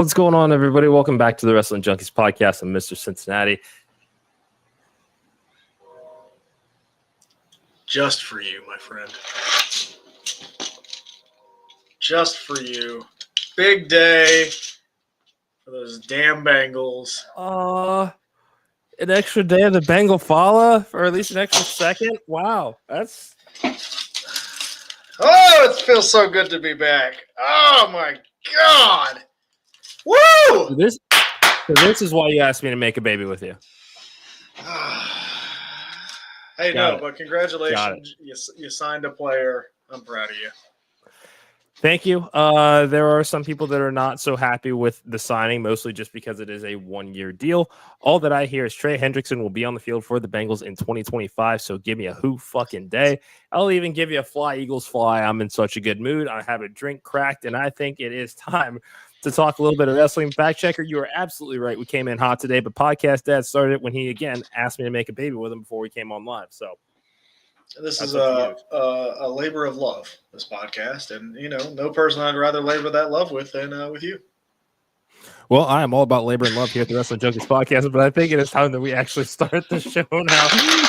What's going on, everybody? Welcome back to the Wrestling Junkies Podcast. I'm Mr. Cincinnati. Just for you, my friend. Just for you. Big day for those damn Bengals. An extra day of the Bengal Fala, or at least an extra second. Wow, that's... Oh, it feels so good to be back. Oh, my God. Woo! This is why you asked me to make a baby with you. Hey, no, but congratulations. You signed a player. I'm proud of you. Thank you. There are some people that are not so happy with the signing, mostly just because it is a one-year deal. All that I hear is Trey Hendrickson will be on the field for the Bengals in 2025, so give me a who fucking day. I'll even give you a fly, Eagles fly. I'm in such a good mood. I have a drink cracked, and I think it is time to talk a little bit of wrestling. Fact checker, you are absolutely right. We came in hot today, but Podcast Dad started it when he, again, asked me to make a baby with him before we came on live, so... This is a labor of love, this podcast. And, you know, no person I'd rather labor that love with than with you. Well, I am all about labor and love here at the Wrestling Junkies Podcast, but I think it is time that we actually start the show now.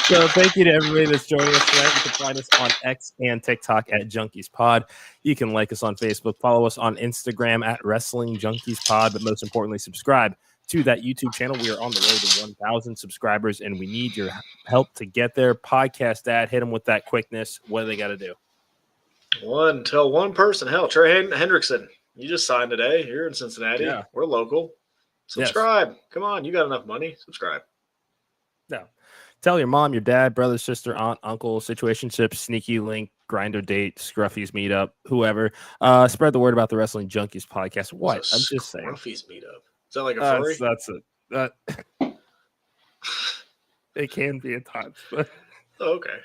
So thank you to everybody that's joining us tonight. You can find us on X and TikTok at Junkies Pod. You can like us on Facebook, follow us on Instagram at Wrestling Junkies Pod, but most importantly, subscribe to that YouTube channel. We are on the road to 1,000 subscribers, and we need your help to get there. Podcast Dad, hit them with that quickness. What do they got to do? Tell one person. Hell, Trey Hendrickson, you just signed today. You're in Cincinnati. Yeah. We're local. Subscribe. Yes. Come on. You got enough money. Subscribe. No. Tell your mom, your dad, brother, sister, aunt, uncle, situationship, sneaky link, grinder date, Scruffy's meetup, whoever. Spread the word about the Wrestling Junkies Podcast. What? I'm just saying. Scruffy's meetup. Is that like a furry? That's it. It can be at times, but okay.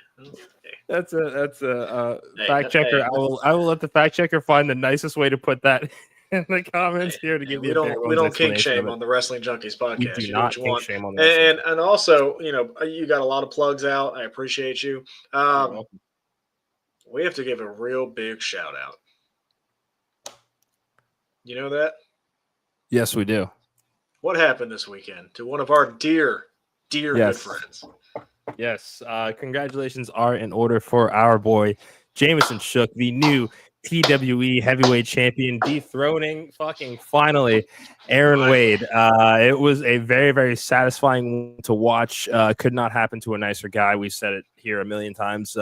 That's a fact checker. I will let the fact checker find the nicest way to put that in the comments here to give you. We don't kink shame on the Wrestling Junkies Podcast. We do not kink shame on the and also, you know, you got a lot of plugs out. I appreciate you. We have to give a real big shout out. You know that? Yes, we do. What happened this weekend to one of our dear good friends? Yes. Congratulations are in order for our boy, Jameson Shook, the new TWE heavyweight champion, dethroning finally Aaron Wade. It was a very, very satisfying to watch. Could not happen to a nicer guy. We've said it here a million times.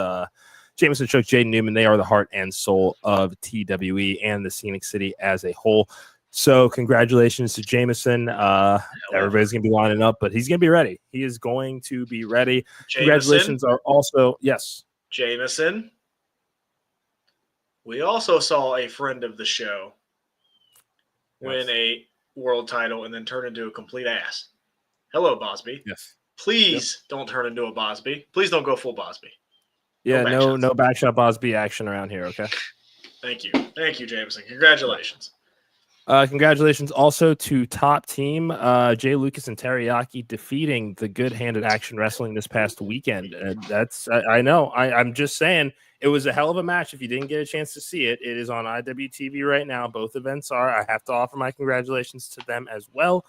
Jameson Shook, Jaden Newman, they are the heart and soul of TWE and the Scenic City as a whole. So congratulations to Jameson. Everybody's going to be lining up, but he's going to be ready. He is going to be ready. Jameson, congratulations are also, yes. Jameson. We also saw a friend of the show win a world title and then turn into a complete ass. Hello, Bosby. Yes. Please don't turn into a Bosby. Please don't go full Bosby. Yeah, no backshot Bosby action around here, okay? Thank you. Thank you, Jameson. Congratulations. Congratulations also to Top Team, Jay Lucas and Teriyaki defeating the Good Handed Action Wrestling this past weekend. I know. I'm just saying it was a hell of a match. If you didn't get a chance to see it, it is on IWTV right now. Both events are. I have to offer my congratulations to them as well.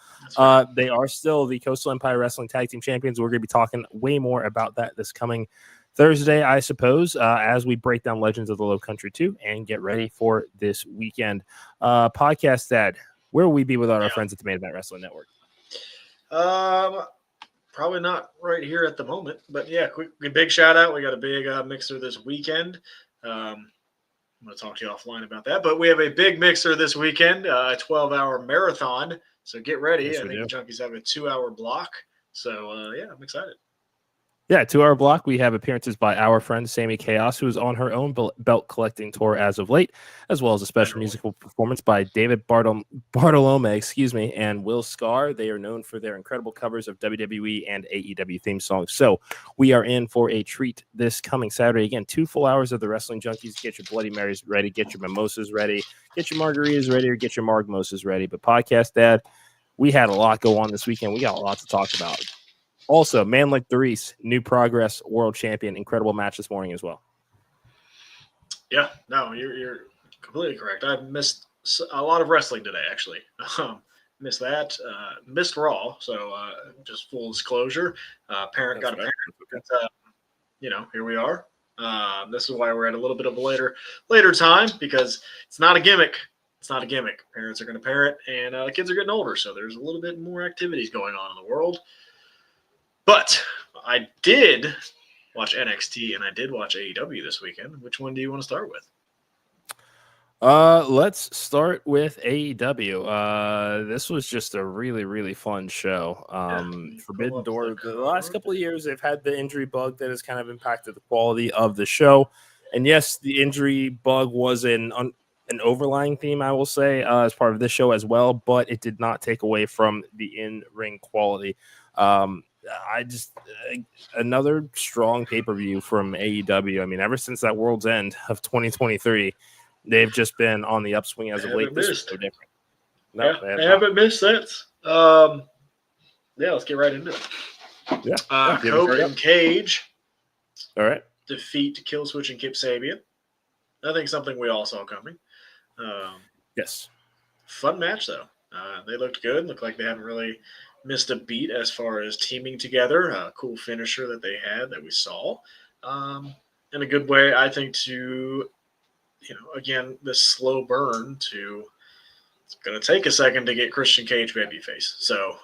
They are still the Coastal Empire Wrestling Tag Team Champions. We're going to be talking way more about that this coming Thursday, I suppose, as we break down Legends of the Low Country 2 and get ready for this weekend. Podcast Dad, where will we be without our friends at the Main Event Wrestling Network? Probably not right here at the moment, but yeah, quick big shout out. We got a big mixer this weekend. I'm going to talk to you offline about that, but we have a big mixer this weekend, a 12-hour marathon. So get ready. Yes, I think the Junkies have a 2-hour block. So yeah, I'm excited. Yeah, 2-hour block. We have appearances by our friend Sammy Chaos, who is on her own belt collecting tour as of late, as well as a special musical performance by David Bartolome, and Will Scar. They are known for their incredible covers of WWE and AEW theme songs. So we are in for a treat this coming Saturday. Again, 2 full hours of the Wrestling Junkies. Get your Bloody Marys ready, get your mimosas ready, get your margaritas ready, or get your margmosas ready. But Podcast Dad, we had a lot go on this weekend. We got a lot to talk about. Also, Man Like Darius, New Progress World Champion. Incredible match this morning as well. Yeah, no, you're completely correct. I missed a lot of wrestling today, actually. Missed that. Missed Raw. So just full disclosure, parent got a parent. Here we are. This is why we're at a little bit of a later time, because it's not a gimmick. It's not a gimmick. Parents are going to parent, and kids are getting older, so there's a little bit more activities going on in the world. But I did watch NXT and I did watch AEW this weekend. Which one do you want to start with? Let's start with AEW. This was just a really, really fun show. Forbidden Door. The last couple of years, they've had the injury bug that has kind of impacted the quality of the show. And yes, the injury bug was an overlying theme, I will say, as part of this show as well, but it did not take away from the in-ring quality. Another strong pay-per-view from AEW. I mean, ever since that World's End of 2023, they've just been on the upswing as of late. This is so different. No, they haven't missed since. Let's get right into it. Cope and Cage. All right. Defeat Killswitch and Kip Sabian. I think something we all saw coming. Yes. Fun match, though. They looked good. Looked like they hadn't really missed a beat as far as teaming together. Cool finisher that they had that we saw. In a good way, I think, to, again, this slow burn to – it's going to take a second to get Christian Cage babyface. So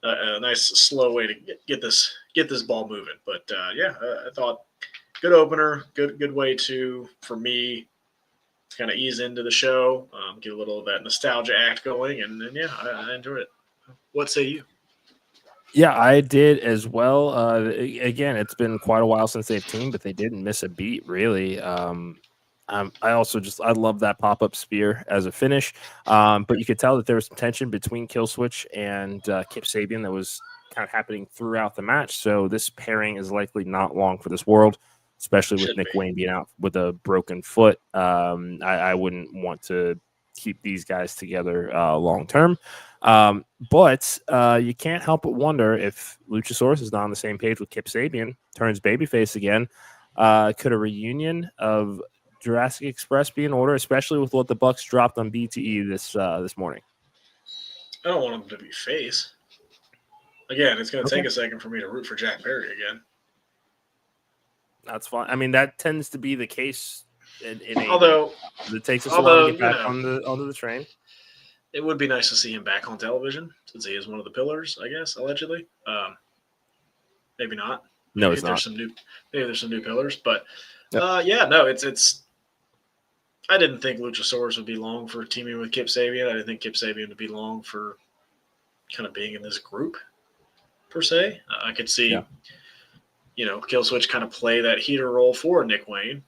a nice slow way to get this ball moving. But, I thought good opener, good way to, for me, kind of ease into the show, get a little of that nostalgia act going, and then I enjoyed it. What say you? Yeah, I did as well. Again, it's been quite a while since they've teamed, but they didn't miss a beat, really. I love that pop-up spear as a finish, but you could tell that there was some tension between Killswitch and Kip Sabian that was kind of happening throughout the match. So this pairing is likely not long for this world, especially with Nick Wayne being out with a broken foot. I wouldn't want to keep these guys together long term. But you can't help but wonder if Luchasaurus is not on the same page with Kip Sabian, turns babyface again. Could a reunion of Jurassic Express be in order, especially with what the Bucks dropped on BTE this morning? I don't want him to be face. Again, it's going to take a second for me to root for Jack Perry again. That's fine. I mean, that tends to be the case. Although it takes us a while to get back onto the train. It would be nice to see him back on television, since he is one of the pillars, I guess, allegedly. Maybe not. No, it's not. Maybe there's some new pillars, but it's. I didn't think Luchasaurus would be long for teaming with Kip Sabian. I didn't think Kip Sabian would be long for kind of being in this group, per se. I could see, Killswitch kind of play that heater role for Nick Wayne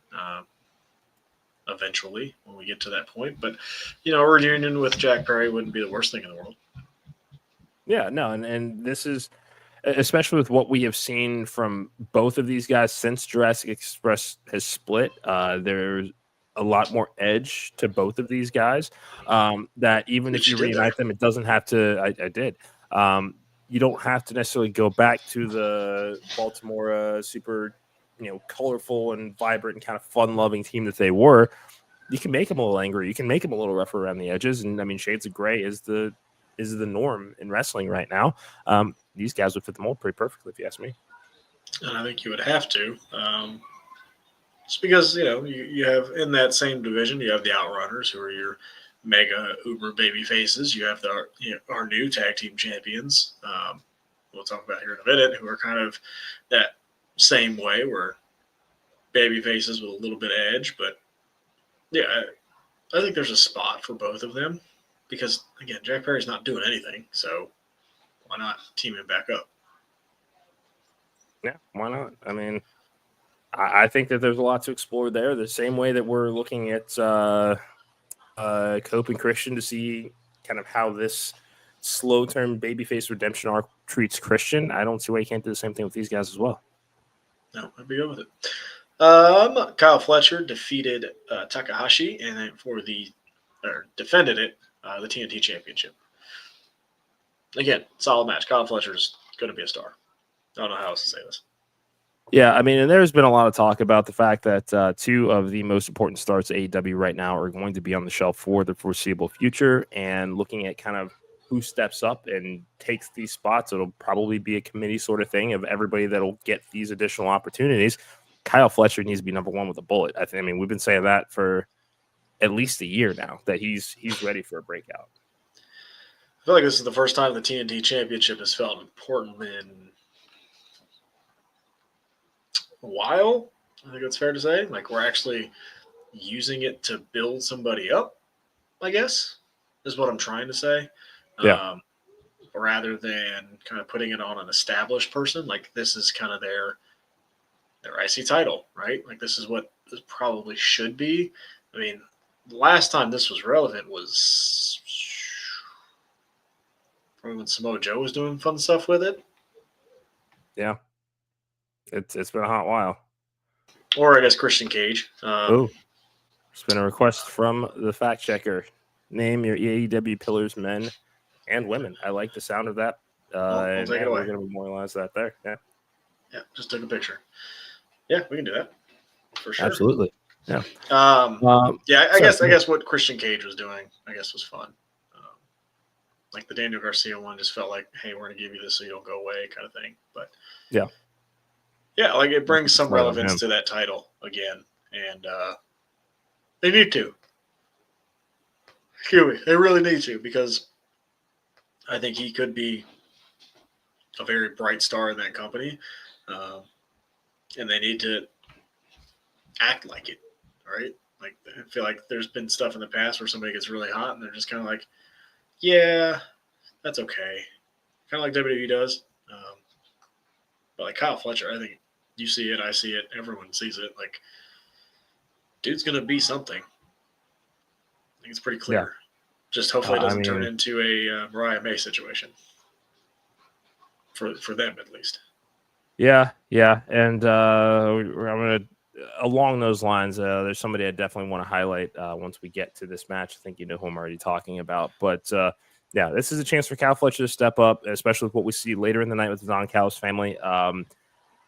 eventually when we get to that point. But, a reunion with Jack Perry wouldn't be the worst thing in the world. Yeah, no, and this is, especially with what we have seen from both of these guys since Jurassic Express has split, there's a lot more edge to both of these guys, that even if you reunite them, it doesn't have to. I did. You don't have to necessarily go back to the Baltimore super, colorful and vibrant and kind of fun-loving team that they were. You can make them a little angry. You can make them a little rougher around the edges. And I mean, shades of gray is the norm in wrestling right now. These guys would fit the mold pretty perfectly, if you ask me. And I think you would have to. Just because, you have in that same division, you have the Outrunners, who are your mega uber baby faces. You have our new tag team champions, we'll talk about here in a minute, who are kind of that same way, where baby faces with a little bit of edge. But I think there's a spot for both of them, because again, Jack Perry's not doing anything, so why not team him back up? Yeah, why not? I mean, I think that there's a lot to explore there. The same way that we're looking at Cope and Christian to see kind of how this slow-term babyface redemption arc treats Christian. I don't see why you can't do the same thing with these guys as well. No, I'd be good with it. Kyle Fletcher defeated Takahashi and defended it, the TNT Championship. Again, solid match. Kyle Fletcher's going to be a star. I don't know how else to say this. Yeah, I mean, and there's been a lot of talk about the fact that two of the most important stars at AEW right now are going to be on the shelf for the foreseeable future. And looking at kind of who steps up and takes these spots. It'll probably be a committee sort of thing of everybody that'll get these additional opportunities. Kyle Fletcher needs to be number one with a bullet. I mean, we've been saying that for at least a year now, that he's ready for a breakout. I feel like this is the first time the TNT Championship has felt important in a while. I think that's fair to say. Like, we're actually using it to build somebody up, I guess, is what I'm trying to say. Yeah. Rather than kind of putting it on an established person. Like, this is kind of their IC title, right? Like, this is what this probably should be. I mean, the last time this was relevant was probably when Samoa Joe was doing fun stuff with it. Yeah. It's been a hot while. Or I guess Christian Cage. There's been a request from the fact checker. Name your AEW pillars, men and women. I like the sound of that. I'll take it away. We're going to memorialize that there. Yeah. Yeah, just took a picture. Yeah, we can do that for sure. Absolutely. Yeah. I guess what Christian Cage was doing, I guess, was fun. Like the Daniel Garcia one just felt like, hey, we're going to give you this so you don't go away kind of thing. But yeah, like it brings some relevance to that title again. And they need to. They really need to, because I think he could be a very bright star in that company. And they need to act like it, right? Like, I feel like there's been stuff in the past where somebody gets really hot and they're just kind of like, yeah, that's okay. Kind of like WWE does. But like Kyle Fletcher, I think you see it, I see it, everyone sees it. Like, dude's going to be something. I think it's pretty clear. Yeah. Just hopefully it doesn't turn into a Mariah May situation. For them, at least. Yeah. And I'm going to, along those lines, there's somebody I definitely want to highlight once we get to this match. I think you know who I'm already talking about. But, this is a chance for Kyle Fletcher to step up, especially with what we see later in the night with the Don Callis family.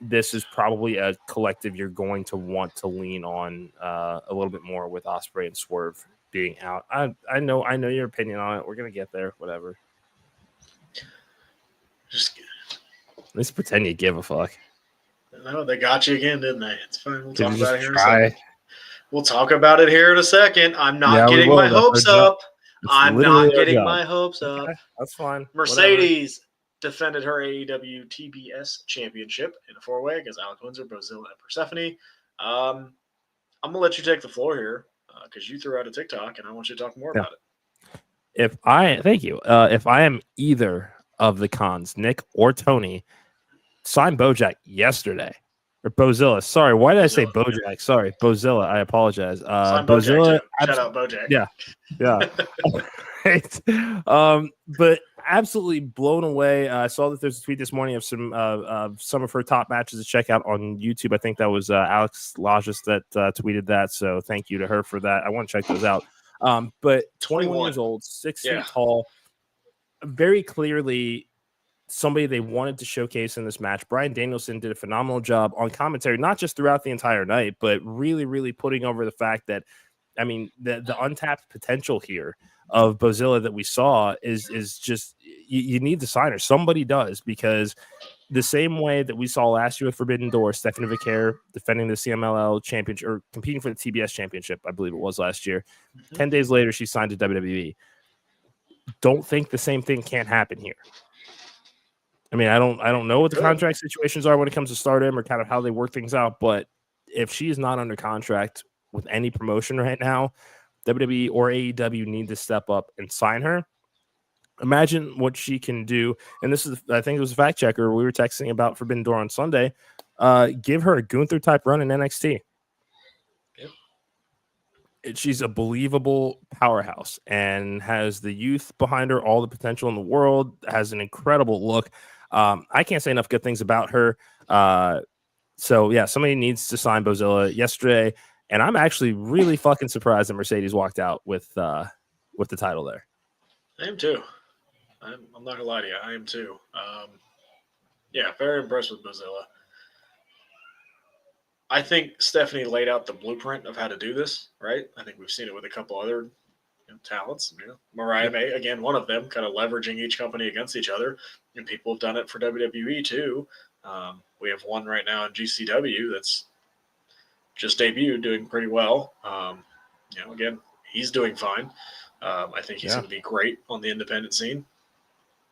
This is probably a collective you're going to want to lean on a little bit more with Ospreay and Swerve being out. I know your opinion on it. We're going to get there, whatever. Just at least pretend you give a fuck. No, they got you again, didn't they? It's fine. We'll talk about it here in a second. We'll talk about it here in a second. I'm not getting my hopes up. I'm not getting my hopes up. Okay, that's fine. Mercedes defended her AEW TBS championship in a four-way against Alex Windsor, Bozilla, and Persephone. I'm going to let you take the floor here because you threw out a TikTok, and I want you to talk more about it. Thank you. If I am either of the cons, Nick or Tony, signed Bojack yesterday. Or Bozilla. Sorry, why did I say Bojack? Sorry, Bozilla. I apologize. Bozilla. Shout out Bojack. Yeah. But absolutely blown away. I saw that there's a tweet this morning of some of her top matches to check out on YouTube. I think that was Alex Lajas that tweeted that. So thank you to her for that. I want to check those out. But 21 years old, 6 feet tall, very clearly somebody they wanted to showcase in this match. Bryan Danielson did a phenomenal job on commentary, not just throughout the entire night, but really, really putting over the fact that, I mean, the untapped potential here of Bozilla that we saw is just, you need to sign her. Somebody does, because the same way that we saw last year with Forbidden Door, Stephanie Vicaire defending the CMLL championship, or competing for the TBS championship, I believe it was last year. 10 days later, she signed to WWE. Don't think the same thing can't happen here. I mean, I don't know what the contract situations are when it comes to Stardom or kind of how they work things out, but if she is not under contract with any promotion right now, WWE or AEW need to step up and sign her. Imagine what she can do. And this is, I think it was a fact checker. We were texting about Forbidden Door on Sunday. Give her a Gunther type run in NXT. She's a believable powerhouse and has the youth behind her, all the potential in the world, has an incredible look. I can't say enough good things about her. So yeah, somebody needs to sign Bozilla yesterday. And I'm actually really fucking surprised that Mercedes walked out with the title there. I am too. I'm not gonna lie to you. I am too. Very impressed with Bozilla. I think Stephanie laid out the blueprint of how to do this, right? I think we've seen it with a couple other talents. Mariah May, again, one of them, kind of leveraging each company against each other. And people have done it for WWE too. We have one right now in GCW that's just debuted, doing pretty well. Again, he's doing fine. I think he's going to be great on the independent scene.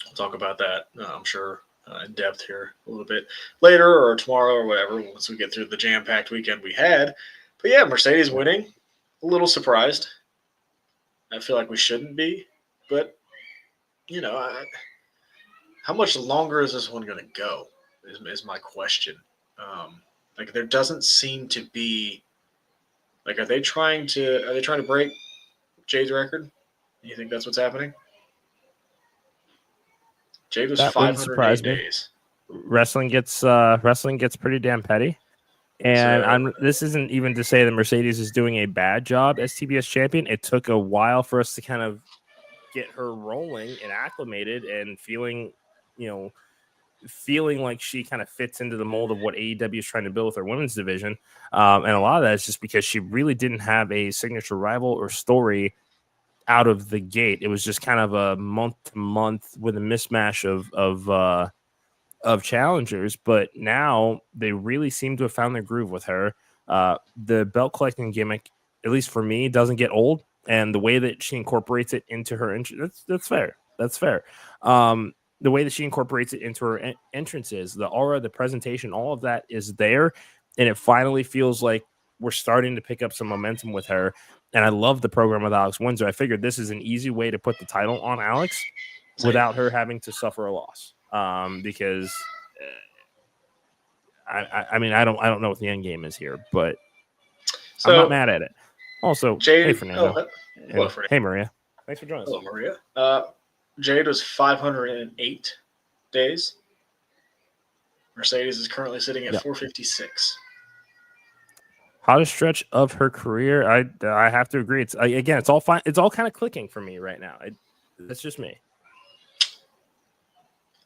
We'll talk about that, I'm sure, in depth here a little bit later or tomorrow or whatever, once we get through the jam-packed weekend we had. But yeah, Mercedes winning, a little surprised. I feel like we shouldn't be, but, how much longer is this one going to go is my question. There doesn't seem to be, are they trying to break Jade's record? You think that's what's happening? Jade was 508 days. Wrestling gets pretty damn petty. And this isn't even to say that Mercedes is doing a bad job as TBS champion. It took a while for us to kind of get her rolling and acclimated and feeling like she kind of fits into the mold of what AEW is trying to build with their women's division. And a lot of that is just because she really didn't have a signature rival or story out of the gate. It was just kind of a month to month with a mismatch of challengers, but now they really seem to have found their groove with her. The belt collecting gimmick, at least for me, doesn't get old, and the way that she incorporates it into her that's fair. That's fair. The way that she incorporates it into her entrances, the aura, the presentation, all of that is there, and it finally feels like we're starting to pick up some momentum with her. And I love the program with Alex Windsor. I figured this is an easy way to put the title on Alex without her having to suffer a loss. Because I don't know what the end game is here, but I'm not mad at it. Also, Jade, hey Fernando, Fernando. Hey Maria, thanks for joining us. Hello, Maria. Jade was 508 days. Mercedes is currently sitting at 456. Hottest stretch of her career. I have to agree. It's all fine. It's all kind of clicking for me right now. That's just me.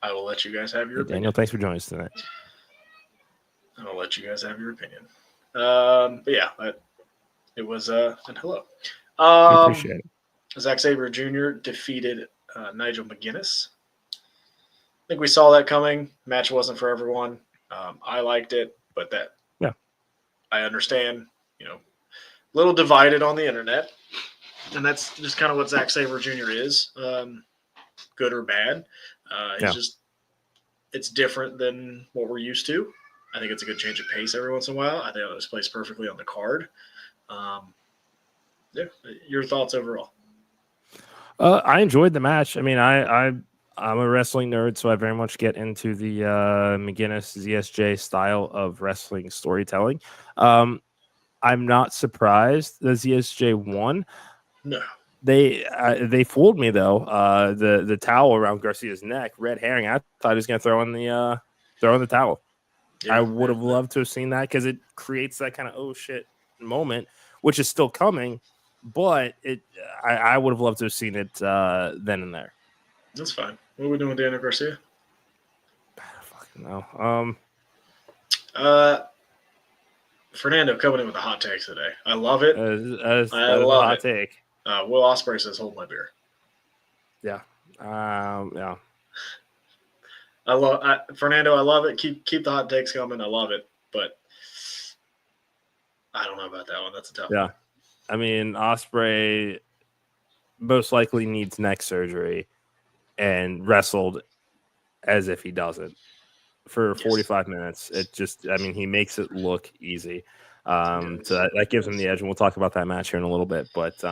I will let you guys have your opinion. Daniel, thanks for joining us tonight. I'll let you guys have your opinion. But yeah, it was and hello. Appreciate it. Zack Sabre Jr. defeated Nigel McGuinness. I think we saw that coming. Match wasn't for everyone. I liked it, but I understand, a little divided on the internet, and that's just kind of what Zack Sabre Jr. is, good or bad. It's different than what we're used to. I think it's a good change of pace every once in a while. I think it was placed perfectly on the card. Your thoughts overall? I enjoyed the match. I mean, I'm a wrestling nerd, so I very much get into the McGuinness ZSJ style of wrestling storytelling. I'm not surprised the ZSJ won. No. They fooled me though. The towel around Garcia's neck, red herring. I thought he was going to throw in the towel. Yeah, I would have loved to have seen that because it creates that kind of oh shit moment, which is still coming. But I would have loved to have seen it then and there. That's fine. What are we doing with Daniel Garcia? I don't fucking know. Fernando coming in with the hot takes today. I love it. I love hot take. Will Ospreay says, "Hold my beer." Yeah. Yeah. Fernando. I love it. Keep the hot takes coming. I love it, but I don't know about that one. That's a tough one. I mean, Ospreay most likely needs neck surgery and wrestled as if he doesn't for 45 minutes. He makes it look easy. So that gives him the edge, and we'll talk about that match here in a little bit. But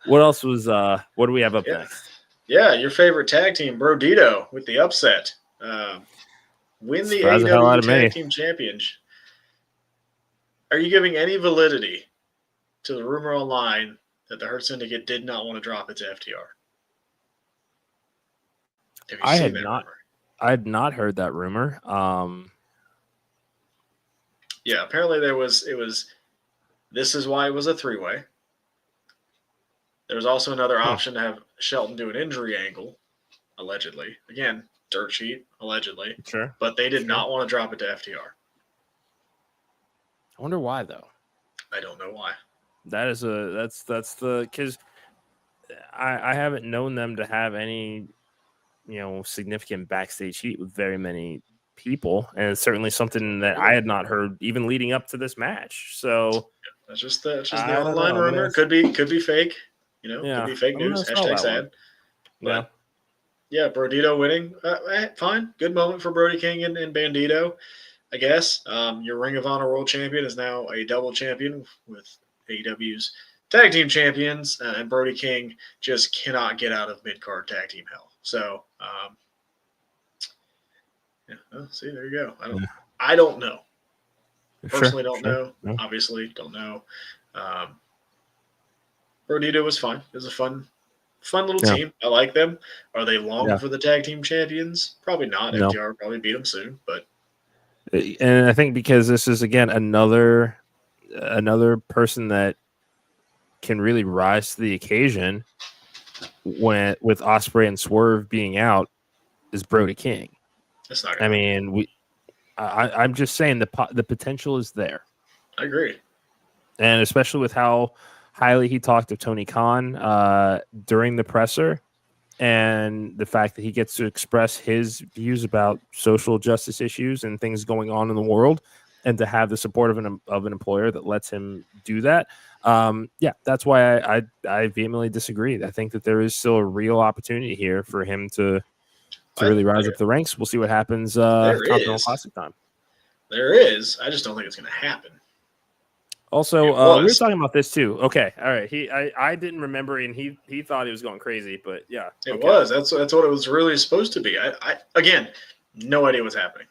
what else was what do we have up next? Yeah, your favorite tag team, Brodito, with the upset. Win the AEW Tag Team Championship. Are you giving any validity to the rumor online that the Hurt Syndicate did not want to drop its FTR? I had not heard that rumor. Yeah, apparently it was this is why it was a three-way. There was also another option to have Shelton do an injury angle, allegedly. Again, dirt sheet, allegedly. Sure. But they did not want to drop it to FTR. I wonder why though. I don't know why. That's the because I haven't known them to have any, significant backstage heat with very many people, and it's certainly something that I had not heard even leading up to this match. So that's just the I don't online know. rumor. Could be fake. Could be fake news. Hashtag sad. But yeah, Brodito winning. Fine. Good moment for Brody King and Bandito, I guess. Your Ring of Honor World Champion is now a double champion with AEW's tag team champions, and Brody King just cannot get out of mid-card tag team hell. So, see, there you go. I don't know. Personally, don't know. No. Obviously, don't know. Brodito was fun. It was a fun little team. I like them. Are they long for the tag team champions? Probably not. No. FTR probably beat them soon, but. And I think because this is again another person that can really rise to the occasion with Ospreay and Swerve being out is Brody King. That's not. I mean, I'm just saying the potential is there. I agree, and especially with how highly he talked of Tony Khan during the presser, and the fact that he gets to express his views about social justice issues and things going on in the world, and to have the support of an employer that lets him do that. That's why I vehemently disagree. I think that there is still a real opportunity here for him to really rise up the ranks. We'll see what happens Continental Classic time. There is. I just don't think it's going to happen. Also, we were talking about this too. Okay, all right. I didn't remember, and he thought he was going crazy, but yeah, it was. That's what it was really supposed to be. I again, no idea what's happening.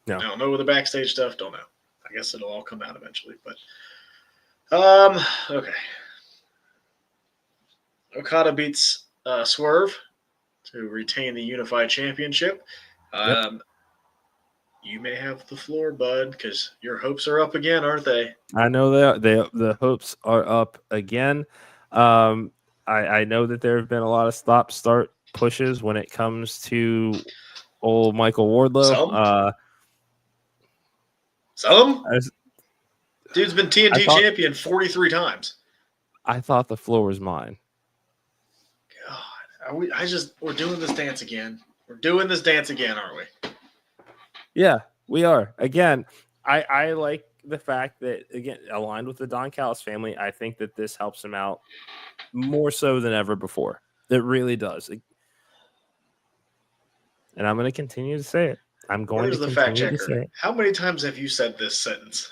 No, I don't know the backstage stuff. Don't know. I guess it'll all come out eventually. But okay. Okada beats Swerve to retain the Unified Championship. You may have the floor, bud, because your hopes are up again, aren't they? I know the hopes are up again. I know that there have been a lot of stop-start pushes when it comes to old Michael Wardlow. Some? Dude's been TNT champion 43 times. I thought the floor was mine. God, we're doing this dance again. We're doing this dance again, aren't we? Yeah, we are. Again, I like the fact that, again, aligned with the Don Callis family, I think that this helps him out more so than ever before. It really does. And I'm going to continue to say it. I'm going to continue to say it. How many times have you said this sentence?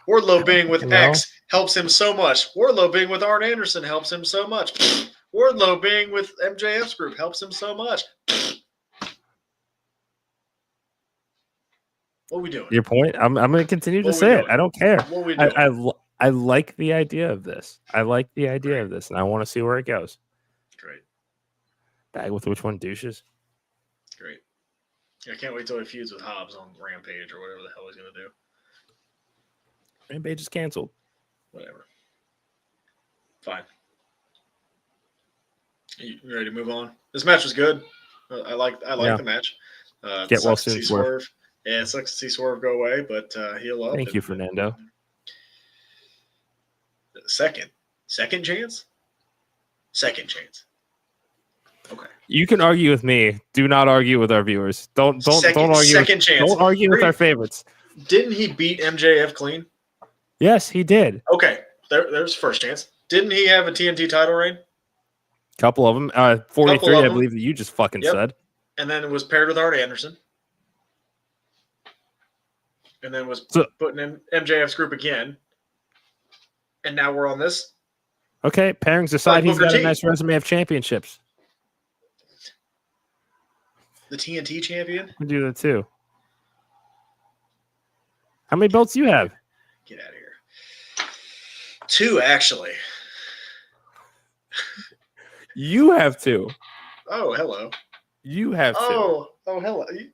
Wardlow being with X helps him so much. Wardlow being with Arn Anderson helps him so much. Wardlow being with MJF's group helps him so much. What are we doing? Your point? I'm going to continue to say it. I don't care. What are we doing? I like the idea of this. And I want to see where it goes. Great. Bag with which one douches? Great. I can't wait till he feuds with Hobbs on Rampage or whatever the hell he's going to do. Rampage is canceled. Whatever. Fine. You ready to move on? This match was good. I like the match. Get well soon, Swerve. Yeah, it sucks to see Swerve go away, but heal up. Thank you, Fernando. Second chance? Second chance. Okay. You can argue with me. Do not argue with our viewers. Don't argue. Second chance. Don't argue with our favorites. Didn't he beat MJF clean? Yes, he did. Okay, there's first chance. Didn't he have a TNT title reign? Couple of them. 43, I believe that you just fucking said. And then it was paired with Arn Anderson. And then was putting in MJF's group again. And now we're on this. Okay, pairings aside, he's got a nice resume of championships. The TNT champion? I do that too. How many belts do you have? Get out of here. 2, actually. You have 2. Oh, hello. You have 2. Oh, hello. You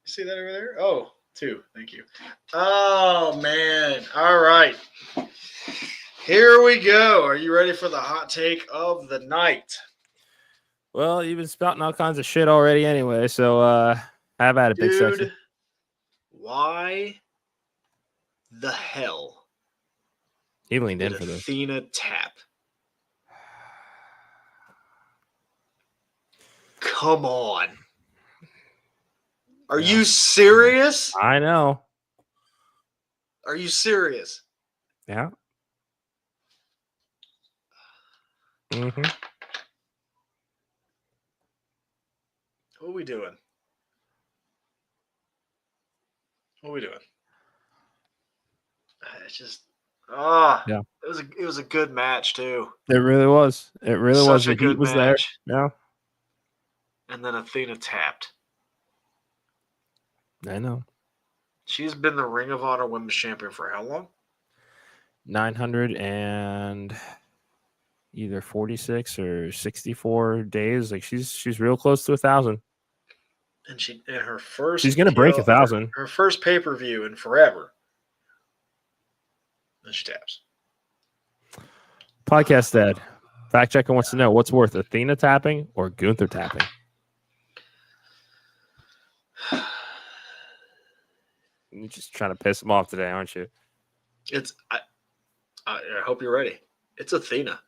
see that over there? Oh, 2. Thank you. Oh, man. All right. Here we go. Are you ready for the hot take of the night? Well, you've been spouting all kinds of shit already anyway, so have at it, Big Sexy. Why the hell he leaned in for this? Athena tap? Come on. Are you serious? I know. Are you serious? Yeah. Mm-hmm. What are we doing? It's just, Yeah. It was a good match too. It really was. It really was. Such a The good heat was match. there. Yeah. And then Athena tapped. I know. She's been the Ring of Honor Women's Champion for how long? 900 and either 46 or 64 days. Like she's real close to 1,000. And her first, she's gonna break 1,000. Her first pay-per-view in forever. Then she taps. Podcast Dad. Fact checker wants to know what's worth, Athena tapping or Gunther tapping. You're just trying to piss him off today, aren't you? I hope you're ready. It's Athena.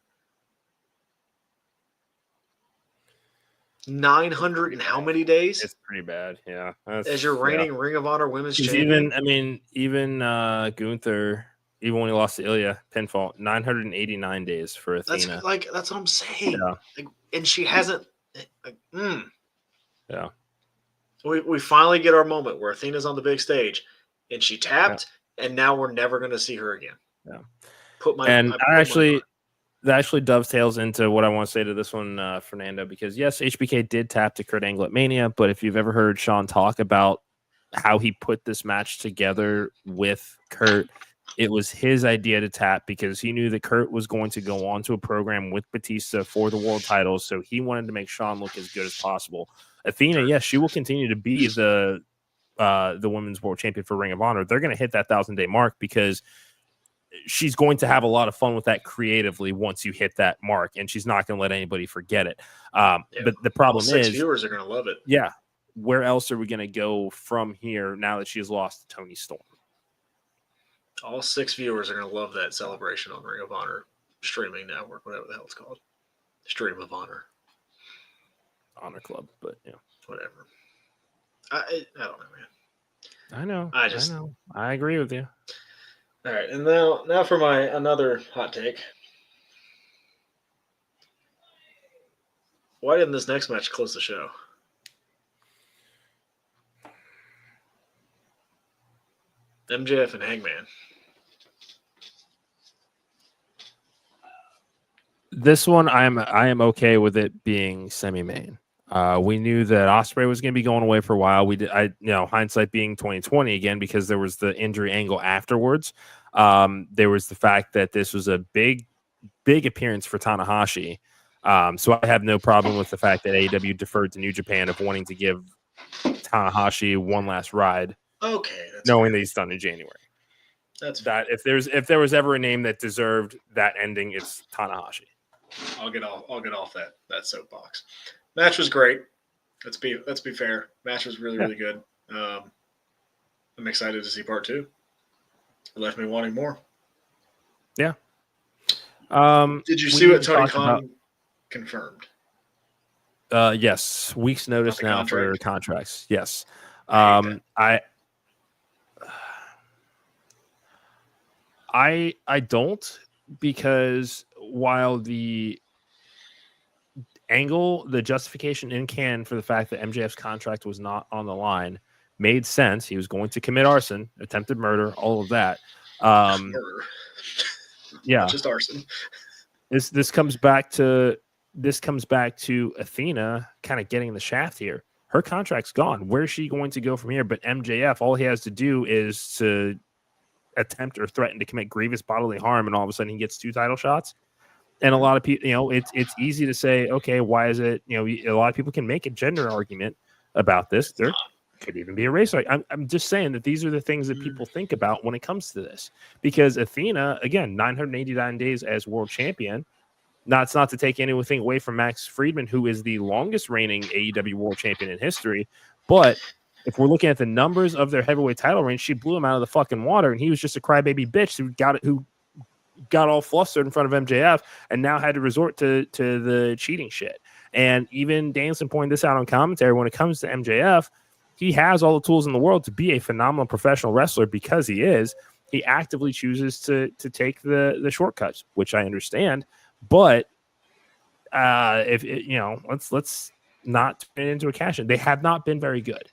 900 in how many days? It's pretty bad, yeah. As your reigning Ring of Honor Women's Champion. Even Gunther, even when he lost to Ilya, pinfall, 989 days for Athena. That's what I'm saying. Yeah. And she hasn't. Yeah. We finally get our moment where Athena's on the big stage, and she tapped, and now we're never going to see her again. Yeah. That actually dovetails into what I want to say to this one, Fernando, because yes, HBK did tap to Kurt Angle at Mania, but if you've ever heard Sean talk about how he put this match together with Kurt, it was his idea to tap because he knew that Kurt was going to go on to a program with Batista for the world titles, so he wanted to make Sean look as good as possible. Athena, yes, she will continue to be the women's world champion for Ring of Honor. They're going to hit that 1,000-day mark because she's going to have a lot of fun with that creatively once you hit that mark, and she's not going to let anybody forget it. But the problem is, viewers are going to love it. Yeah, where else are we going to go from here now that she's lost to Toni Storm? All 6 viewers are going to love that celebration on Ring of Honor streaming network, whatever the hell it's called. Stream of Honor. Honor Club, but yeah, whatever. I don't know, man. I know. I know. I agree with you. All right, and now for my another hot take. Why didn't this next match close the show? MJF and Hangman. This one, I am okay with it being semi-main. We knew that Ospreay was going to be going away for a while. Hindsight being 2020 again, because there was the injury angle afterwards. There was the fact that this was a big appearance for Tanahashi. So I have no problem with the fact that AEW deferred to New Japan of wanting to give Tanahashi one last ride. Okay, knowing that he's done in January. That's that. If there was ever a name that deserved that ending, it's Tanahashi. I'll get off that soapbox. Match was great. Let's be fair. Match was really good. I'm excited to see part 2. It left me wanting more. Yeah. Did you see what Tony Khan confirmed? Yes. Weeks notice now for contracts. Yes. I don't, because while the justification in Cannes for the fact that MJF's contract was not on the line made sense. He was going to commit arson, attempted murder, all of that. Murder. Yeah, not just arson. This comes back to Athena kind of getting the shaft here. Her contract's gone. Where's she going to go from here? But MJF, all he has to do is to attempt or threaten to commit grievous bodily harm, and all of a sudden he gets 2 title shots. And a lot of people, it's easy to say, okay, why is it? A lot of people can make a gender argument about this. There could even be a race. I'm just saying that these are the things that people think about when it comes to this, because Athena, again, 989 days as world champion. It's not to take anything away from Max Friedman, who is the longest reigning AEW world champion in history. But if we're looking at the numbers of their heavyweight title reign, she blew him out of the fucking water, and he was just a crybaby bitch who got all flustered in front of MJF and now had to resort to the cheating shit. And even Danielson pointed this out on commentary. When it comes to MJF, he has all the tools in the world to be a phenomenal professional wrestler because he is. He actively chooses to take the shortcuts, which I understand. But if it, let's not turn it into a cash in. They have not been very good.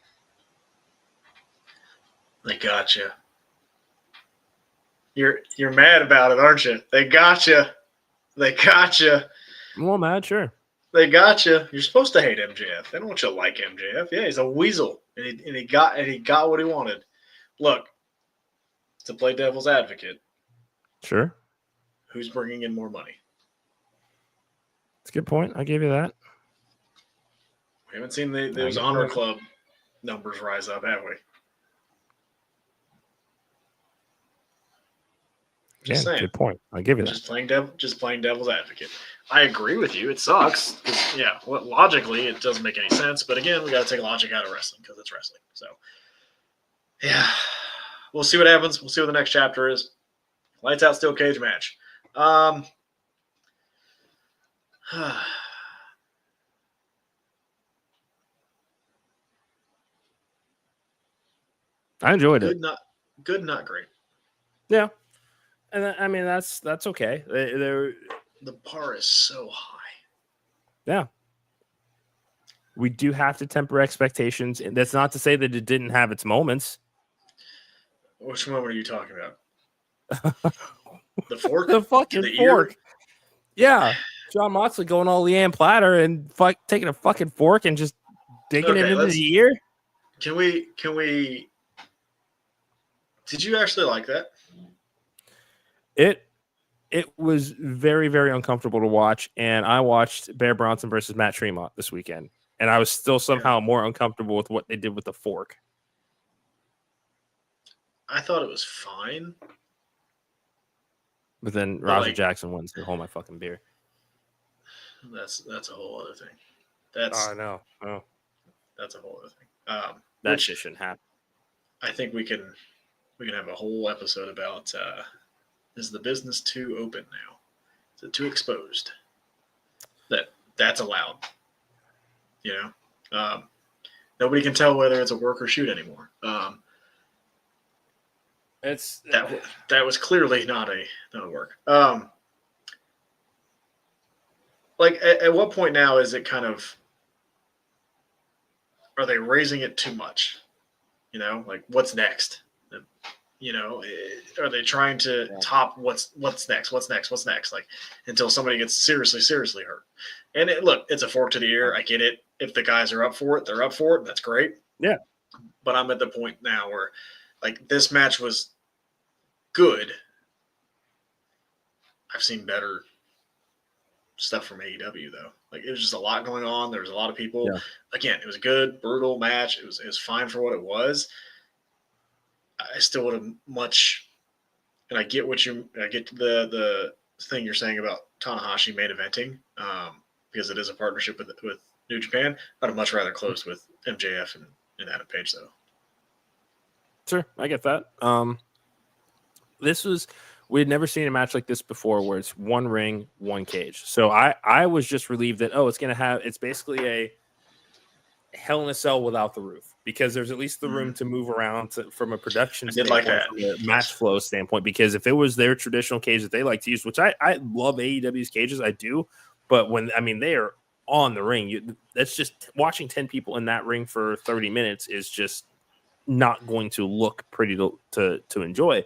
They gotcha. You're mad about it, aren't you? They gotcha. They gotcha. Well, mad, sure. They gotcha. You're supposed to hate MJF. They don't want you to like MJF. Yeah, he's a weasel, and he got what he wanted. Look, to play devil's advocate, sure. Who's bringing in more money? That's a good point. I give you that. We haven't seen those Honor Club numbers rise up, have we? Just saying. Good point. I give you that. Just playing devil's advocate. I agree with you. It sucks. Yeah, logically it doesn't make any sense. But again, we got to take logic out of wrestling because it's wrestling. So, yeah, we'll see what happens. We'll see what the next chapter is. Lights out, steel cage match. I enjoyed it. Good, not great. Yeah. And I mean, that's okay. The bar is so high. Yeah. We do have to temper expectations. And that's not to say that it didn't have its moments. Which moment are you talking about? The fork? The fucking fork. Ear? Yeah. John Moxley going all Leanne Platter and taking a fucking fork and just digging it into the ear. Can we did you actually like that? It was very, very uncomfortable to watch, and I watched Bear Bronson versus Matt Tremont this weekend, and I was still somehow more uncomfortable with what they did with the fork. I thought it was fine. But then Roger Jackson wins and hold my fucking beer. That's a whole other thing. I know. Oh. That's a whole other thing. That shit shouldn't happen. I think we can have a whole episode about is the business too open now? Is it too exposed? That's allowed. Nobody can tell whether it's a work or shoot anymore. That was clearly not a work. At what point now is it kind of, are they raising it too much? What's next? Are they trying to top what's next? What's next? Until somebody gets seriously hurt. And it's a fork to the ear. I get it. If the guys are up for it, they're up for it. That's great. Yeah. But I'm at the point now where this match was good. I've seen better stuff from AEW though. It was just a lot going on. There was a lot of people. Yeah. Again, it was a good, brutal match. It was fine for what it was. I still would have much, and I get the thing you're saying about Tanahashi main eventing, because it is a partnership with New Japan. I'd have much rather closed with MJF and Adam Page though. Sure, I get that. We had never seen a match like this before where it's one ring, one cage. So I was just relieved that, it's basically a Hell in a Cell without the roof, because there's at least the room to move around from a production standpoint, from a match flow standpoint. Because if it was their traditional cage that they like to use, which I love AEW's cages, I do, but they are on the ring, that's just watching 10 people in that ring for 30 minutes is just not going to look pretty to enjoy.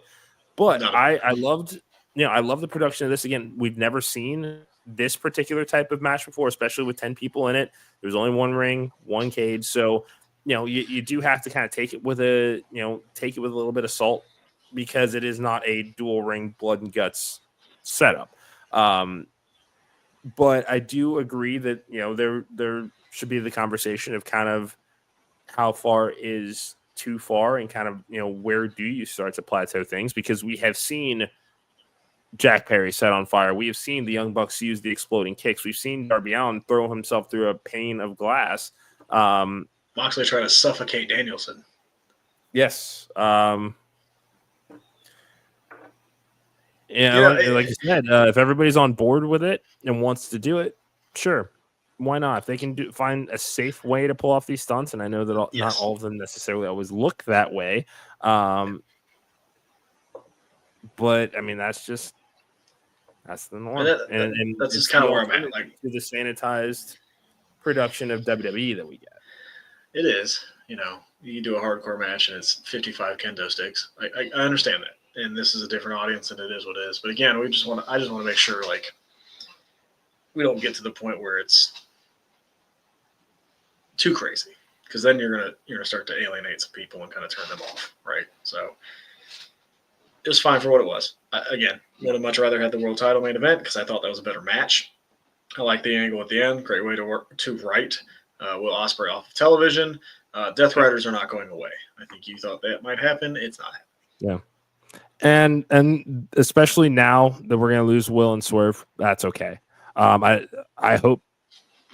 But no. I loved the production of this. Again, we've never seen this particular type of match before, especially with 10 people in it. There's only one ring, one cage. So, you do have to kind of take it with a little bit of salt, because it is not a dual ring blood and guts setup. But I do agree that, there should be the conversation of kind of how far is too far, and kind of, where do you start to plateau things? Because we have seen Jack Perry set on fire. We have seen the Young Bucks use the exploding kicks. We've seen Darby Allin throw himself through a pane of glass. Moxley trying to suffocate Danielson. Yes. Like you said, if everybody's on board with it and wants to do it, sure. why not? If they can find a safe way to pull off these stunts, and I know that not all of them necessarily always look that way. But I mean, that's the norm, and that's just kind of where I'm at. Like to the sanitized production of WWE that we get. It is, you do a hardcore match and it's 55 kendo sticks. I understand that, and this is a different audience, and it is what it is. But again, I just want to make sure like we don't get to the point where it's too crazy, because then you're gonna start to alienate some people and kind of turn them off, right? So it was fine for what it was. Again, would have much rather had the world title main event because I thought that was a better match. I like the angle at the end. Great way to write Will Ospreay off of television. Death Riders are not going away. I think you thought that might happen. It's not happening. Yeah, and especially now that we're gonna lose Will and Swerve, that's okay. I hope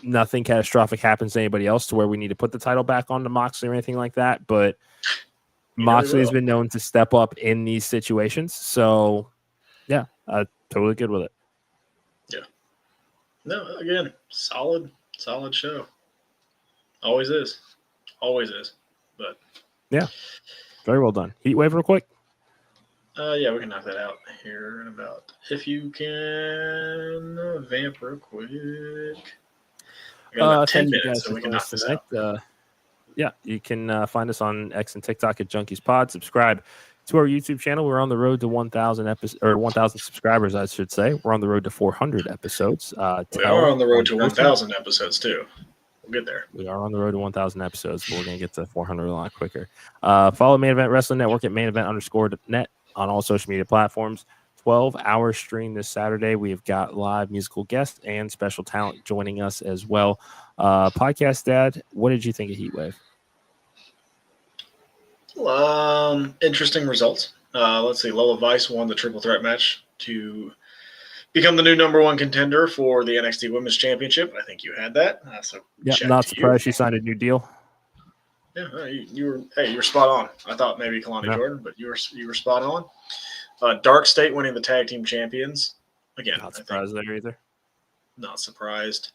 nothing catastrophic happens to anybody else to where we need to put the title back onto Moxley or anything like that. But Moxley has been known to step up in these situations. So, yeah, totally good with it. Yeah. No, again, solid show. Always is. But yeah, very well done. Heatwave real quick. Yeah, we can knock that out here in about. If you can vamp real quick. We got about 10 minutes, so we can knock this out. Yeah, you can find us on X and TikTok at Junkies Pod. Subscribe to our YouTube channel. We're on the road to 1,000 subscribers, I should say. We're on the road to 400 episodes. We are on the road to 1,000 episodes too. We'll get there. We are on the road to 1,000 episodes, but we're going to get to 400 a lot quicker. Follow Main Event Wrestling Network at mainevent_net on all social media platforms. 12-hour stream this Saturday. We've got live musical guests and special talent joining us as well. Podcast Dad, what did you think of Heatwave? Interesting results. Let's see. Lola Vice won the triple threat match to become the new number one contender for the NXT Women's Championship. I think you had that. Not surprised she signed a new deal. Yeah, you were spot on. I thought maybe Kalani Jordan, but you were spot on. Dark State winning the tag team champions again. Not surprised there either. Not surprised.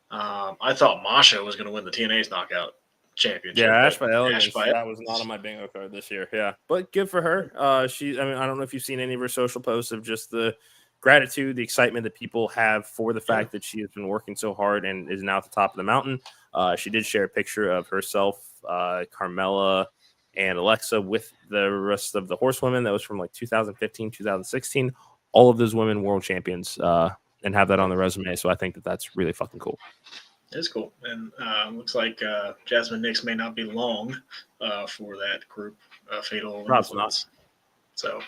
I thought Masha was going to win the TNA's knockout championship. Yeah, Ash by Elegance. That was not on my bingo card this year. Yeah, but good for her. I don't know if you've seen any of her social posts of just the gratitude, the excitement that people have for the fact that she has been working so hard and is now at the top of the mountain. She did share a picture of herself, Carmella, and Alexa with the rest of the horsewomen. That was from like 2015, 2016. All of those women world champions and have that on the resume. So I think that that's really fucking cool. It's cool. And looks like Jasmine Nix may not be long for that group, Fatal Influence. So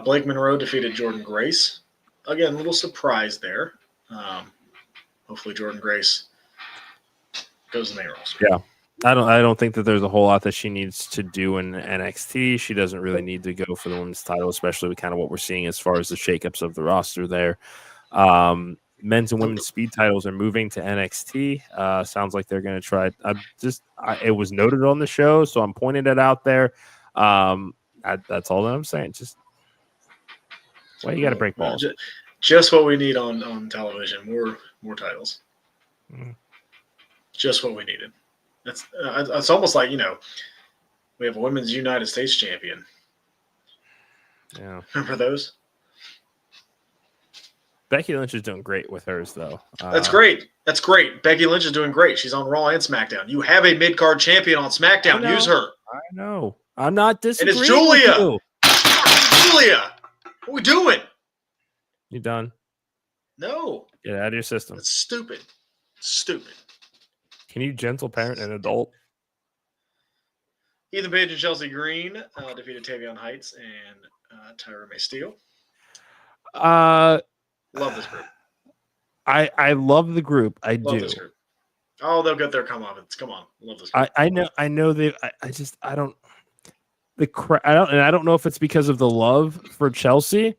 Blake Monroe defeated Jordan Grace. Again, a little surprise there. Hopefully Jordan Grace goes in the main roster. Yeah. I don't think that there's a whole lot that she needs to do in NXT. She doesn't really need to go for the women's title, especially with kind of what we're seeing as far as the shakeups of the roster there. Men's and women's speed titles are moving to NXT. Sounds like they're going to try. It was noted on the show, so I'm pointing it out there. That's all that I'm saying. Just why you got to break balls. Just what we need on television. More titles. Just what we needed. It's almost like, we have a women's United States champion. Yeah. Remember those? Becky Lynch is doing great with hers, though. That's great. Becky Lynch is doing great. She's on Raw and SmackDown. You have a mid-card champion on SmackDown. Use her. I know. I'm not disagreeing. And it's Julia. Julia. What are we doing? You done? No. Get out of your system. That's stupid. Stupid. Can you gentle parent an adult? Ethan Page and Chelsea Green defeated Tavion Heights and Tyra May Steele. Love this group. I love the group. I love do. This group. Oh, they'll get their comeuppance. Come on, love this group. I know they. I don't. I don't know if it's because of the love for Chelsea,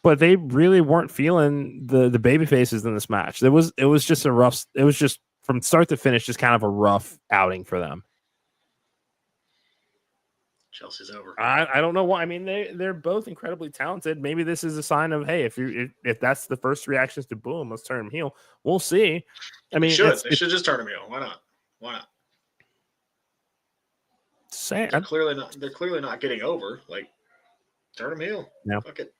but they really weren't feeling the baby faces in this match. It was just a rough. It was just from start to finish, just kind of a rough outing for them. Chelsea's over. I don't know why. I mean, they're both incredibly talented. Maybe this is a sign of, hey, if that's the first reactions to boom, let's turn him heel. We'll see. I mean, they should just turn him heel. Why not? They're clearly not getting over. Like, turn him heel. Yeah. Fuck it.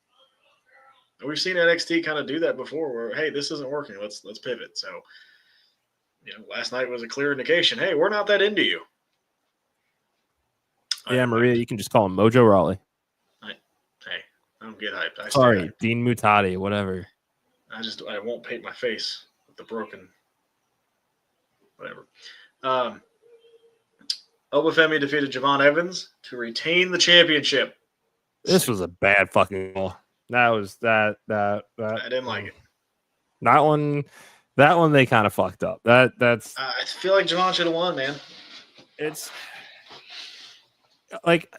And we've seen NXT kind of do that before, where hey, this isn't working. Let's pivot. So, last night was a clear indication. Hey, we're not that into you. Yeah, Maria, you can just call him Mojo Rawley. I don't get hyped. Sorry, Dean Mutati, whatever. I won't paint my face with the broken whatever. Obafemi defeated Javon Evans to retain the championship. This was a bad fucking ball. That was that. I didn't like it. That one they kind of fucked up. That's. I feel like Javon should have won, man. It's like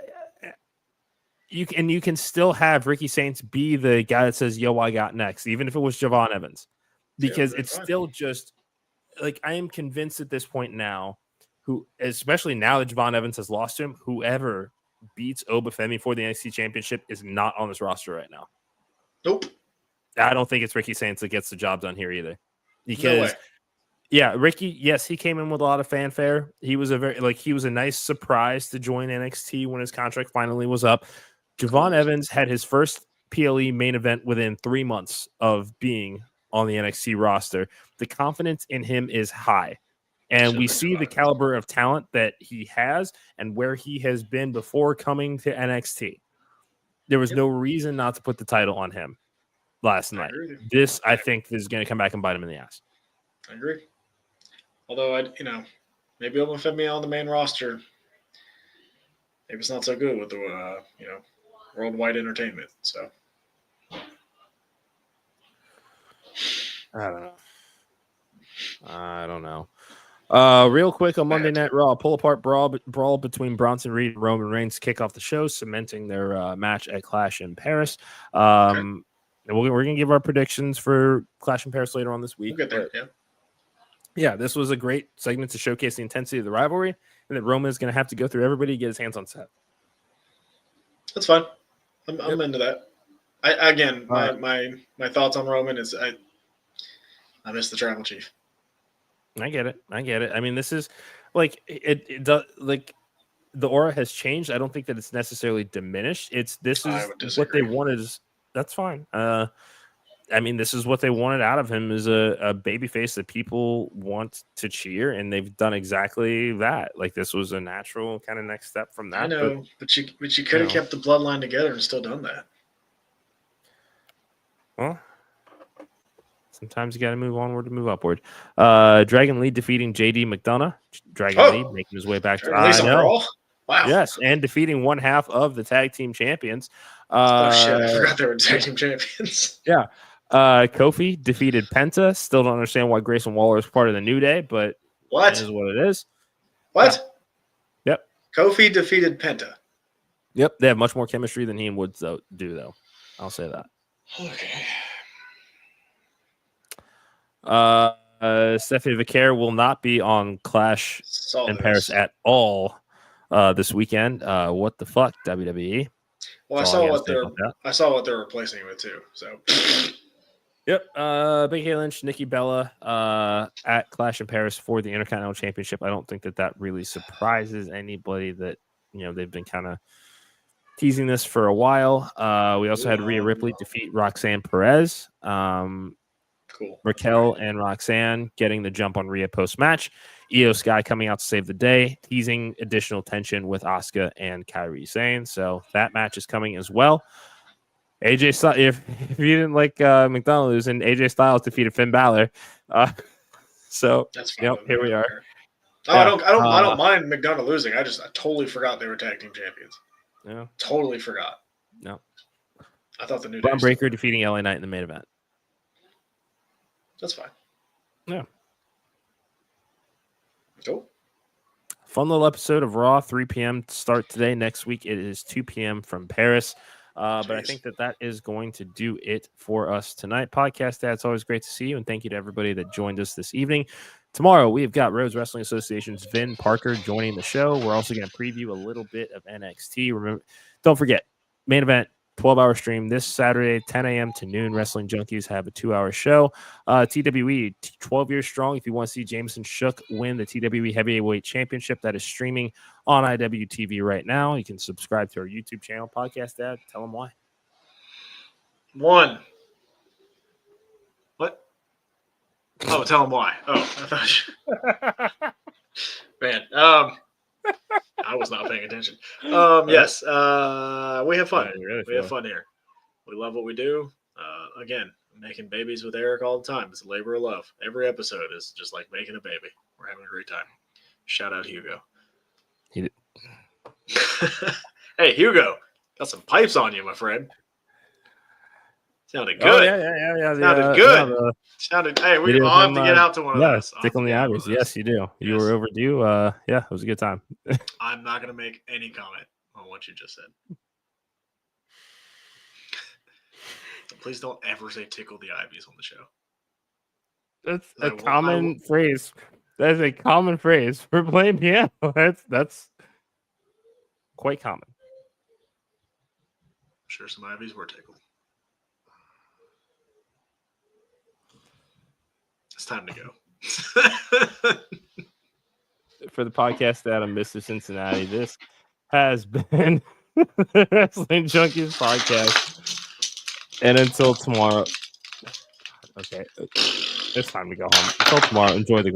you can still have Ricky Saints be the guy that says, "Yo, I got next," even if it was Javon Evans, because it's still just like I am convinced at this point now, especially now that Javon Evans has lost to him, whoever beats Obafemi for the NXT Championship is not on this roster right now. Nope. I don't think it's Ricky Saints that gets the job done here either, because. Yeah, Ricky, yes, he came in with a lot of fanfare. He was a nice surprise to join NXT when his contract finally was up. Javon Evans had his first PLE main event within 3 months of being on the NXT roster. The confidence in him is high. And we see the caliber of talent that he has and where he has been before coming to NXT. There was no reason not to put the title on him last night. This, I think, is going to come back and bite him in the ass. I agree. Although maybe Obafemi on the main roster, maybe it's not so good with the worldwide entertainment. So I don't know. Real quick on Monday Night Raw, pull apart brawl between Bronson Reed and Roman Reigns kick off the show, cementing their match at Clash in Paris. And we're gonna give our predictions for Clash in Paris later on this week. We'll get there, Yeah, this was a great segment to showcase the intensity of the rivalry, and that Roman is going to have to go through everybody to get his hands on Seth. That's fine. I'm into that. My thoughts on Roman is I miss the Tribal Chief. I get it. I mean, this is like it does like the aura has changed. I don't think that it's necessarily diminished. This is what they wanted. That's fine. I mean, this is what they wanted out of him, is a babyface that people want to cheer, and they've done exactly that. Like, this was a natural kind of next step from that. I know, but you could have kept the bloodline together and still done that. Well, sometimes you got to move onward to move upward. Dragon Lee defeating JD McDonough. Dragon Lee making his way back to I know. Wow. Yes, and defeating one half of the tag team champions. Shit, I forgot they were tag team champions. Yeah. Kofi defeated Penta. Still don't understand why Grayson Waller is part of the New Day, but what is what it is. What? Yeah. Yep. Kofi defeated Penta. Yep. They have much more chemistry than he and Woods do. I'll say that. Okay. Stephanie Vicaire will not be on Clash in Paris at all this weekend. What the fuck, WWE? Well, I saw what they're replacing it with too. So. Yep. Becky Lynch, Nikki Bella at Clash in Paris for the Intercontinental Championship. I don't think that really surprises anybody that, they've been kind of teasing this for a while. We also had Rhea Ripley defeat Roxanne Perez. Cool. Raquel and Roxanne getting the jump on Rhea post-match. Io Sky coming out to save the day, teasing additional tension with Asuka and Kairi Sane. So that match is coming as well. AJ Styles, if you didn't like McDonald losing, AJ Styles defeated Finn Balor. So that's fine. Here we are. Oh, yeah. I don't mind McDonald losing. I totally forgot they were tag team champions. Yeah. Totally forgot. No. I thought the New Braun Breaker defeating LA Knight in the main event. That's fine. Yeah. Cool. Fun little episode of Raw, 3 p.m. start today. Next week it is 2 p.m. from Paris. But I think that is going to do it for us tonight. Podcast Dad, it's always great to see you, and thank you to everybody that joined us this evening. Tomorrow, we've got Rhodes Wrestling Association's Vin Parker joining the show. We're also going to preview a little bit of NXT. Remember, don't forget, main event, 12-hour stream this Saturday, 10 a.m. to noon. Wrestling Junkies have a 2-hour show. TWE, 12 years strong. If you want to see Jameson Shook win the TWE Heavyweight Championship, that is streaming on IWTV right now. You can subscribe to our YouTube channel. Podcast Dad, tell them why. What? Oh, tell them why. Oh, I thought man, I was not paying attention. Yes, we have fun. We have fun here. We love what we do. Again, making babies with Eric all the time. It's a labor of love. Every episode is just like making a baby. We're having a great time. Shout out Hugo. Hey, Hugo, got some pipes on you, my friend. Sounded good. Oh, yeah. Sounded good. Sounded. Hey, I'll have to get out to one of those. Tickling the ivories. Yes, you do. You were overdue. Yeah, it was a good time. I'm not going to make any comment on what you just said. Please don't ever say tickle the ivies on the show. That's a common phrase. That is a common phrase for playing piano. That's quite common. I'm sure some ivies were tickled. It's time to go. For the podcast that I'm Mr. Cincinnati, this has been the Wrestling Junkies Podcast. And until tomorrow, okay, it's time to go home. Until tomorrow, enjoy the